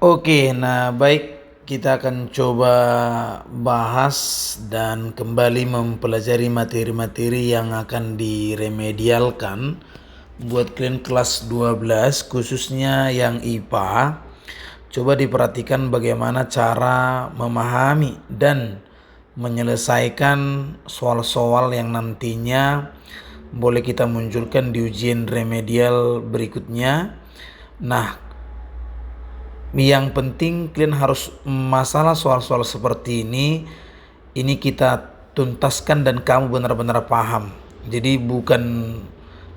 Oke, nah baik, kita akan coba bahas dan kembali mempelajari materi-materi yang akan diremedialkan buat kalian kelas 12 khususnya yang IPA. Coba diperhatikan bagaimana cara memahami dan menyelesaikan soal-soal yang nantinya boleh kita munculkan di ujian remedial berikutnya. Nah, yang penting kalian harus masalah soal-soal seperti ini kita tuntaskan dan kamu benar-benar paham. Jadi bukan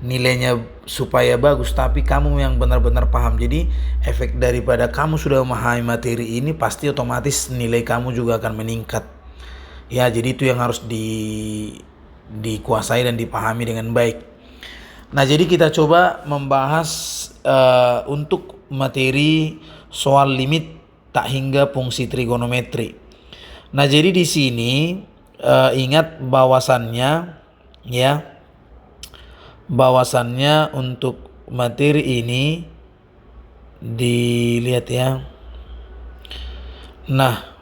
nilainya supaya bagus, tapi kamu yang benar-benar paham. Jadi efek daripada kamu sudah memahami materi ini pasti otomatis nilai kamu juga akan meningkat. Ya, jadi itu yang harus dikuasai dan dipahami dengan baik. Nah, jadi kita coba membahas untuk materi soal limit tak hingga fungsi trigonometri. Nah, jadi di sini ingat bahwasannya untuk materi ini dilihat ya. Nah,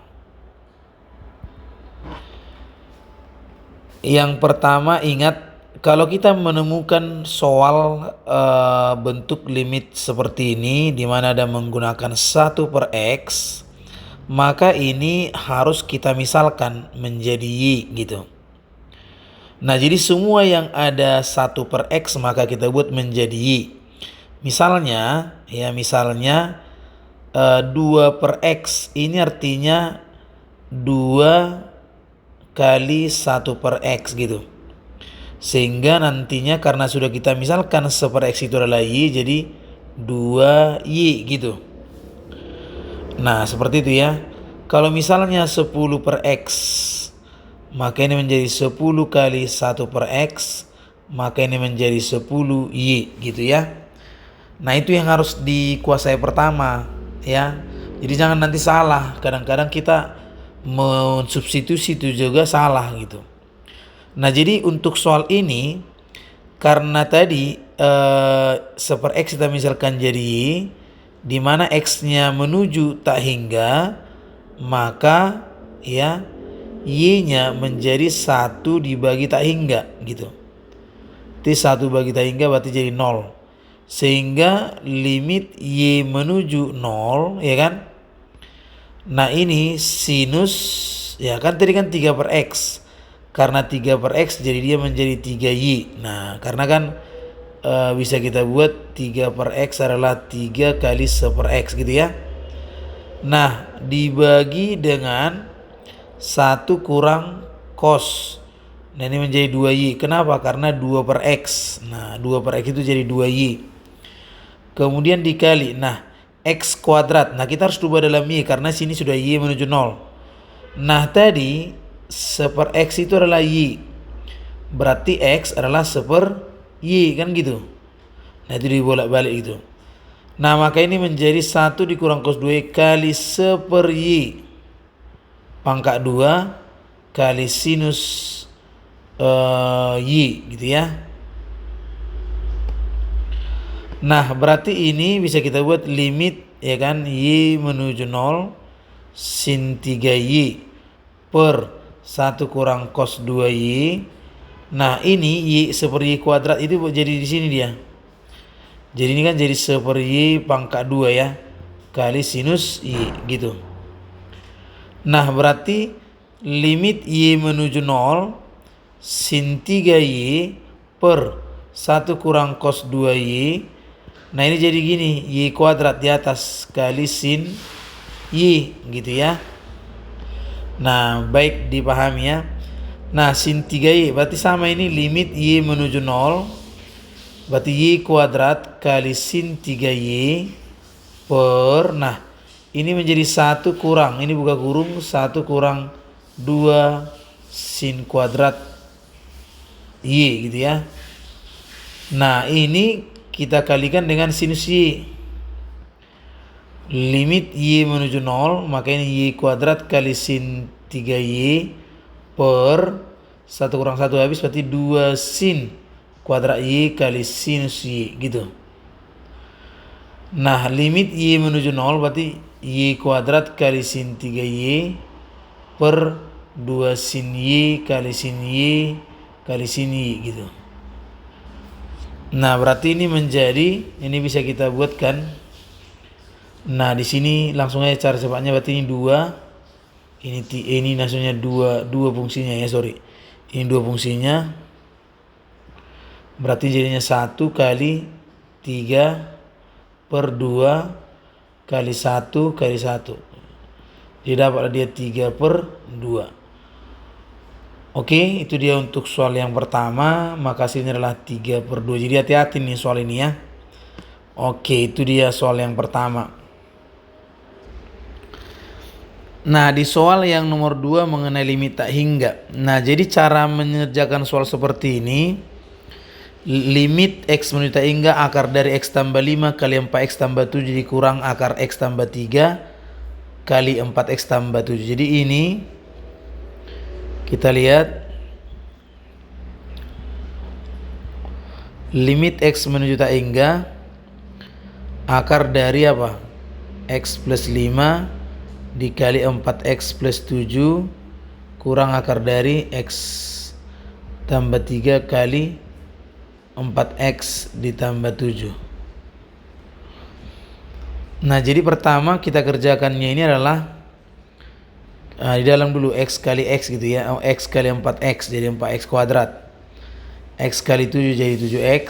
yang pertama ingat kalau kita menemukan soal bentuk limit seperti ini di mana ada menggunakan 1/x, maka ini harus kita misalkan menjadi y gitu. Nah, jadi semua yang ada 1/x maka kita buat menjadi y. Misalnya 2/x ini artinya 2 kali 1/x gitu. Sehingga nantinya karena sudah kita misalkan 1/x itu adalah y, jadi 2y gitu. Nah, seperti itu ya. Kalau misalnya 10/x, maka ini menjadi 10 kali 1/x, maka ini menjadi 10y gitu ya. Nah, itu yang harus dikuasai pertama ya. Jadi jangan nanti salah. Kadang-kadang kita mensubstitusi itu juga salah gitu. Nah, jadi untuk soal ini karena tadi 1/x kita misalkan jadi y, di mana x-nya menuju tak hingga, maka ya y-nya menjadi 1 dibagi tak hingga gitu. Jadi 1 bagi tak hingga berarti jadi 0. Sehingga limit y menuju 0 ya kan. Nah, ini sinus ya kan tadi kan 3/x. Karena 3/x jadi dia menjadi 3y. Nah, karena kan bisa kita buat 3/x adalah 3 kali 1/x gitu ya. Nah, dibagi dengan 1 kurang cos. Nah, ini menjadi 2y. Kenapa? Karena 2/x. Nah, 2/x itu jadi 2y. Kemudian dikali. Nah, x kuadrat. Nah, kita harus rubah dalam y karena sini sudah y menuju 0. Nah, tadi 1/x itu adalah y. Berarti x adalah 1/y kan gitu. Nah, itu dibolak-balik gitu. Nah, maka ini menjadi 1 dikurang cos 2 kali 1/y pangkat 2 kali sinus y gitu ya. Nah, berarti ini bisa kita buat limit ya kan y menuju 0 sin 3y per 1 kurang cos 2y. Nah, ini y 1/y kuadrat itu jadi di sini dia. Jadi ini kan jadi 1/y pangkat 2 ya kali sinus y gitu. Nah, berarti limit y menuju 0 sin 3y per 1 kurang cos 2y. Nah, ini jadi gini, y kuadrat di atas kali sin y gitu ya. Nah, baik dipahami ya. Nah, sin 3y berarti sama ini limit y menuju 0. Berarti y kuadrat kali sin 3y per, nah ini menjadi 1 kurang, ini buka kurung 1 kurang 2 sin kuadrat y gitu ya. Nah, ini kita kalikan dengan sinus y. Limit y menuju 0, maka ini y kuadrat kali sin 3y per 1 kurang 1 habis berarti 2 sin kuadrat y kali sinus y gitu. Nah, limit y menuju 0 berarti Y kuadrat kali sin 3Y per 2 sin Y kali sin Y kali sin Y gitu. Nah, berarti ini bisa kita buatkan. Nah, di sini langsung aja cara cepatnya, berarti ini 2. Ini maksudnya dua fungsinya ya, sorry. Ini 2 fungsinya. Berarti jadinya 1 kali 3 per 2 kali 1 kali 1. Jadi dapatlah dia 3 per 2. Oke, itu dia untuk soal yang pertama. Maka hasilnya adalah 3 per 2. Jadi hati-hati nih soal ini ya. Oke, itu dia soal yang pertama. Nah, di soal yang nomor 2 mengenai limit tak hingga. Nah, jadi cara mengerjakan soal seperti ini. Limit X menuju tak hingga akar dari X tambah 5 kali 4X tambah 7 dikurang akar X tambah 3 kali 4X tambah 7. Jadi ini kita lihat limit X menuju tak hingga akar dari apa? X plus 5 dikali 4X plus 7 kurang akar dari X tambah 3 kali 4X ditambah 7. Nah, jadi pertama kita kerjakannya ini adalah di dalam dulu X kali X gitu ya. X kali 4X jadi 4X kuadrat. X kali 7 jadi 7X.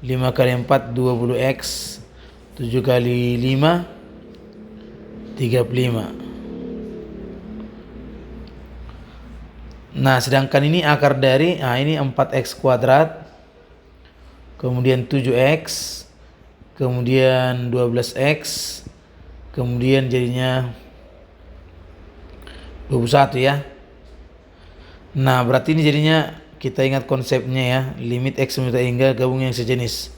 5 kali 4 20X. 7 kali 5 35. Nah, sedangkan ini akar dari ini 4X kuadrat, kemudian 7X, kemudian 12X, kemudian jadinya 21 ya. Nah, berarti ini jadinya kita ingat konsepnya ya, limit X menuju tak hingga gabung yang sejenis.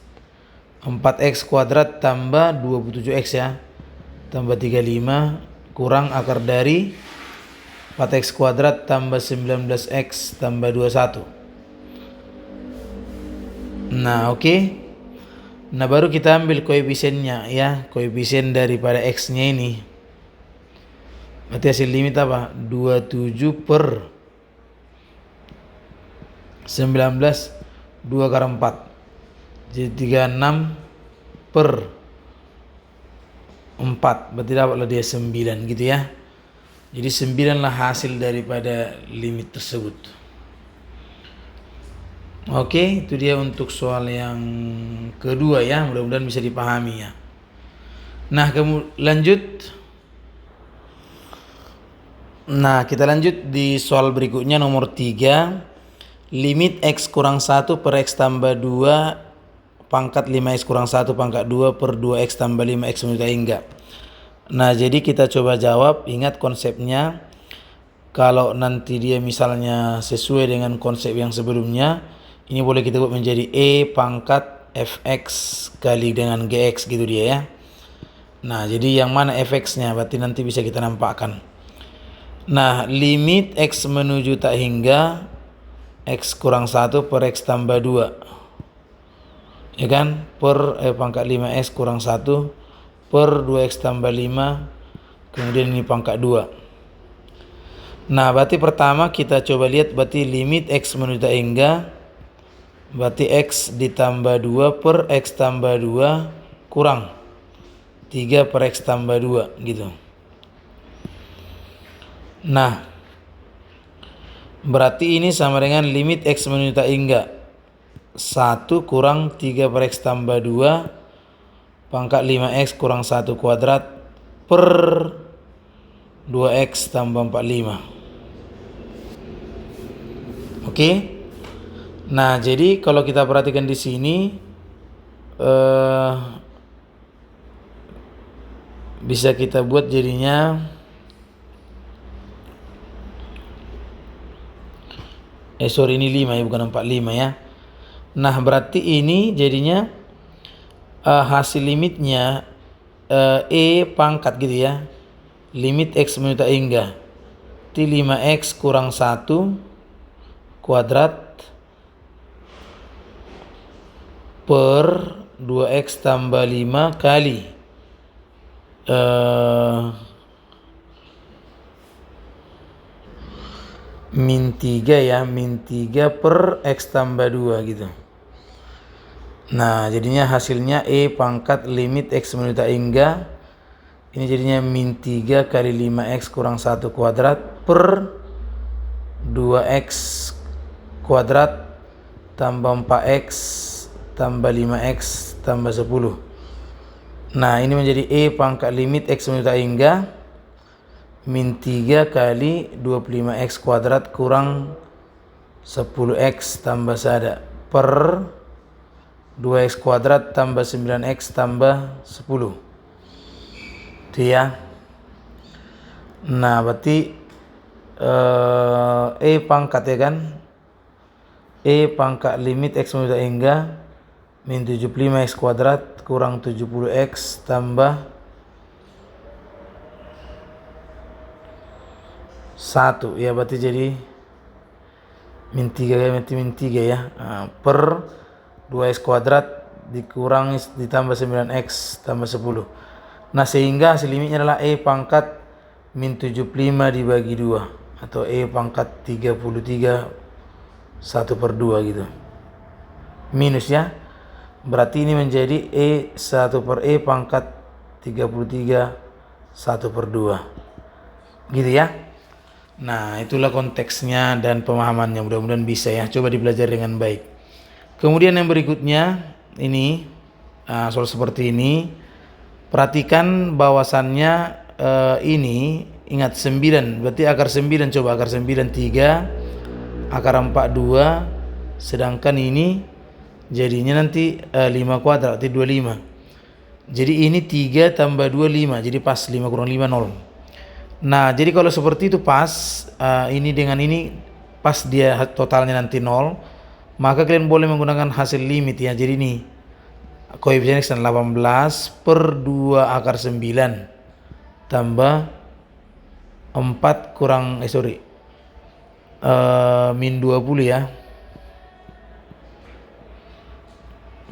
4X kuadrat tambah 27X ya, tambah 35 kurang akar dari 4X kuadrat tambah 19X tambah 21. Nah, oke. Nah, baru kita ambil koefisiennya ya, koefisien daripada X-nya ini. Berarti hasil limit apa? 27 per 19 2 kali 4. Jadi 36 per 4. Berarti dapatlah dia 9 gitu ya. Jadi 9 lah hasil daripada limit tersebut. Oke, itu dia untuk soal yang kedua ya. Mudah-mudahan bisa dipahami ya. Nah, lanjut. Nah, kita lanjut di soal berikutnya nomor 3. Limit X kurang 1 per X tambah 2 pangkat 5X kurang 1 pangkat 2 per 2X tambah 5X menuju tak hingga. Nah, jadi kita coba jawab. Ingat konsepnya. Kalau nanti dia misalnya sesuai dengan konsep yang sebelumnya, ini boleh kita buat menjadi E pangkat Fx kali dengan Gx gitu dia ya. Nah, jadi yang mana Fx-nya berarti nanti bisa kita nampakkan. Nah, limit X menuju tak hingga X kurang 1 per X tambah 2 ya kan, per pangkat 5X kurang 1 per 2X tambah 5, kemudian ini pangkat 2. Nah, berarti pertama kita coba lihat, berarti limit X menuju tak hingga berarti X ditambah 2 per X tambah 2 kurang 3 per X tambah 2 gitu. Nah, berarti ini sama dengan limit X menuju tak hingga 1 kurang 3 per X tambah 2 pangkat 5X kurang 1 kuadrat per 2X tambah 45. Oke. Nah, jadi kalau kita perhatikan di sini bisa kita buat jadinya ini 5 ya, bukan 45 ya. Nah, berarti ini jadinya hasil limitnya E pangkat gitu ya. Limit X menuju tak hingga T 5X kurang 1 kuadrat per 2X tambah 5 kali eh, min 3 ya, min 3 per X tambah 2 gitu. Nah jadinya hasilnya E pangkat limit X menuju tak hingga, ini jadinya min 3 kali 5X kurang 1 kuadrat per 2X kuadrat tambah 4X tambah 5X tambah 10. Nah ini menjadi E pangkat limit X menuju tak hingga min 3 kali 25X kuadrat kurang 10X tambah 1 per 2X kuadrat tambah 9X tambah 10. Itu ya. Nah berarti E pangkat ya kan, E pangkat limit X menuju tak hingga min 75X kuadrat kurang 70X tambah 1 ya, berarti jadi min 3 kali min 3 ya, per 2X kuadrat dikurangi ditambah 9X tambah 10. Nah sehingga hasil limitnya adalah E pangkat min 75 dibagi 2 atau E pangkat 33 1 per 2 gitu. Minus ya. Berarti ini menjadi E 1 per E pangkat 33 1 per 2. Gitu ya. Nah itulah konteksnya dan pemahamannya, mudah-mudahan bisa ya, coba dipelajari dengan baik. Kemudian yang berikutnya ini soal seperti ini, perhatikan bahwasannya ini ingat 9 berarti akar 9, coba akar 9 3, akar 4 2, sedangkan ini jadinya nanti 5 kuadrat berarti 25. Jadi ini 3 tambah 2 5, jadi pas 5 kurang 5 0. Nah jadi kalau seperti itu pas, ini dengan ini pas dia totalnya nanti 0, maka kalian boleh menggunakan hasil limit ya. Jadi ini koefisien X 18 per 2 akar 9 tambah 4 kurang min 20 ya,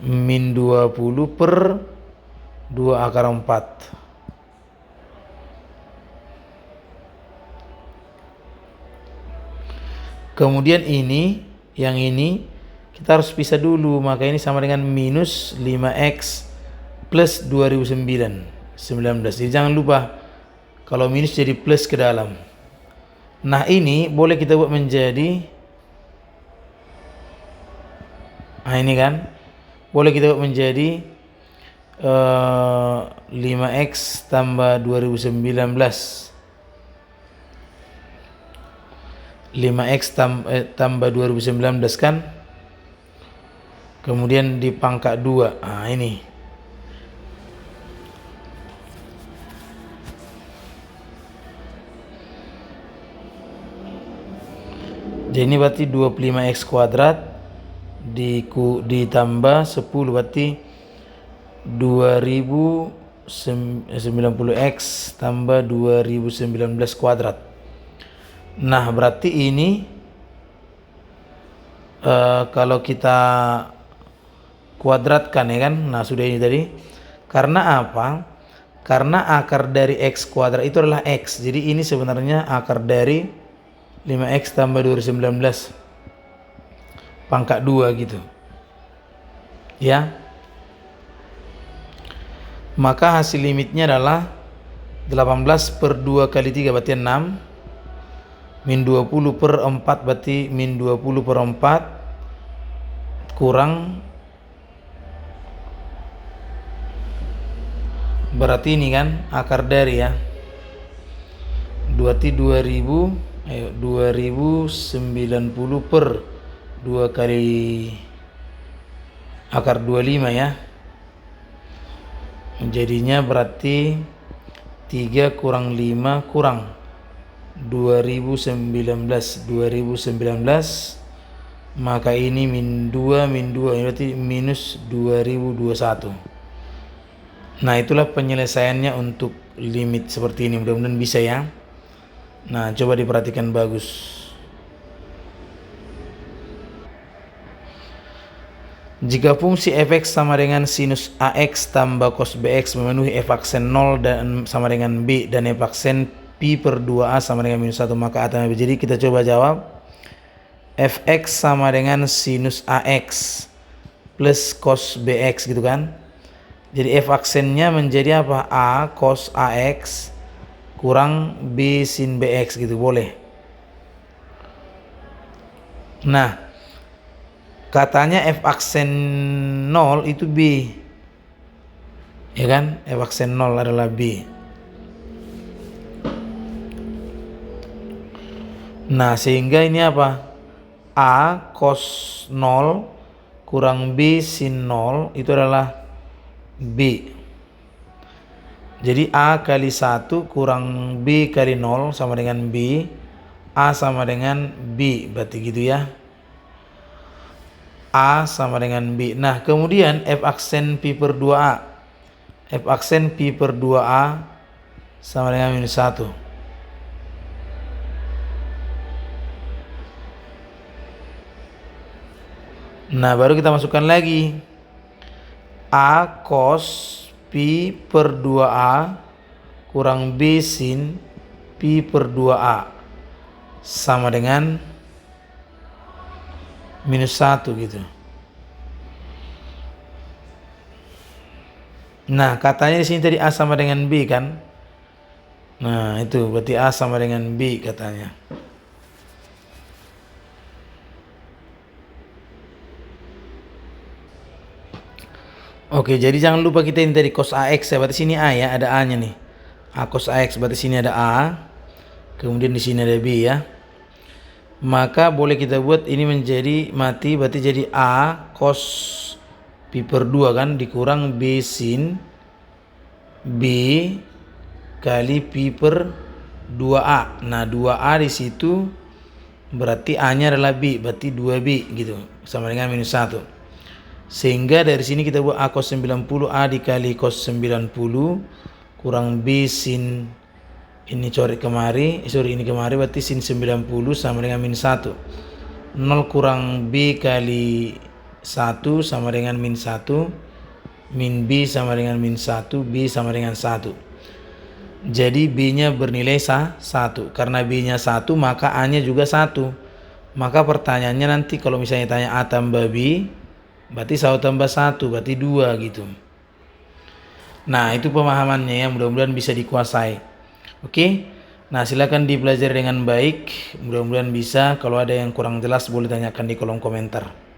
min 20 per 2 akar 4. Kemudian ini, yang ini kita harus pisah dulu, maka ini sama dengan minus 5X plus 2009 19. Jadi jangan lupa kalau minus jadi plus ke dalam. Nah ini boleh kita buat menjadi, nah ini kan boleh kita buat menjadi 5X tambah 2019, 5X tambah 2019 kan, kemudian dipangkat 2. Nah ini jadi ini berarti 25X kuadrat ditambah 10 berarti 2090X tambah 2019 kuadrat. Nah berarti ini kalau kita kuadratkan ya kan, nah sudah ini tadi, karena apa? Karena akar dari X kuadrat itu adalah X, jadi ini sebenarnya akar dari 5X tambah 2019 pangkat 2 gitu ya. Maka hasil limitnya adalah 18 per 2 kali 3 berarti 6, min 20 per 4 berarti min 20 per 4 kurang, berarti ini kan akar dari ya, berarti 2090 per 2 kali akar 25 ya, jadinya berarti 3 kurang 5 kurang 2019, maka ini min 2 berarti minus 2021. Nah itulah penyelesaiannya untuk limit seperti ini, mudah-mudahan bisa ya. Nah coba diperhatikan bagus. Jika fungsi fx sama dengan sinus ax tambah cos bx memenuhi f aksen 0 dan sama dengan b dan f aksen pi per 2a sama dengan minus 1, maka a tambah b. Jadi kita coba jawab. Fx sama dengan sinus ax plus cos bx gitu kan. Jadi f aksennya menjadi apa? A cos ax kurang b sin bx gitu, boleh. Nah, katanya f aksen 0 itu b, ya kan? F aksen 0 adalah b. Nah, sehingga ini apa? A cos 0 kurang b sin 0 itu adalah b. Jadi A kali 1 kurang b kali 0 sama dengan b. A sama dengan b, berarti gitu ya. A sama dengan b. Nah, kemudian f aksen pi per 2a. F aksen pi per 2a sama dengan minus 1. Nah, baru kita masukkan lagi. A cos pi per 2a kurang b sin pi per 2a sama dengan minus 1 gitu. Nah, katanya di sini tadi a sama dengan b kan. Nah, itu berarti a sama dengan b katanya. Oke, jadi jangan lupa kita ini tadi cos AX ya, berarti sini A ya, ada A-nya nih. A cos AX, berarti sini ada A. Kemudian di sini ada B ya. Maka boleh kita buat ini menjadi mati, berarti jadi A cos pi per 2 kan, dikurang B sin B kali pi per 2A. Nah, 2A di situ berarti A-nya adalah B, berarti 2B gitu, sama dengan minus 1. Sehingga dari sini kita buat A cos 90 A dikali cos 90 kurang B sin ini coret kemari, ini kemari, berarti sin 90 sama dengan min 1. 0 kurang B kali 1 sama dengan min 1. Min B sama dengan min 1, B sama dengan 1. Jadi B nya bernilai 1. Karena B nya 1 maka A nya juga 1. Maka pertanyaannya nanti kalau misalnya tanya A tambah B, berarti 1 tambah 1, berarti 2 gitu. Nah, itu pemahamannya ya, mudah-mudahan bisa dikuasai. Oke. Nah, silakan dipelajari dengan baik. Mudah-mudahan bisa. Kalau ada yang kurang jelas boleh tanyakan di kolom komentar.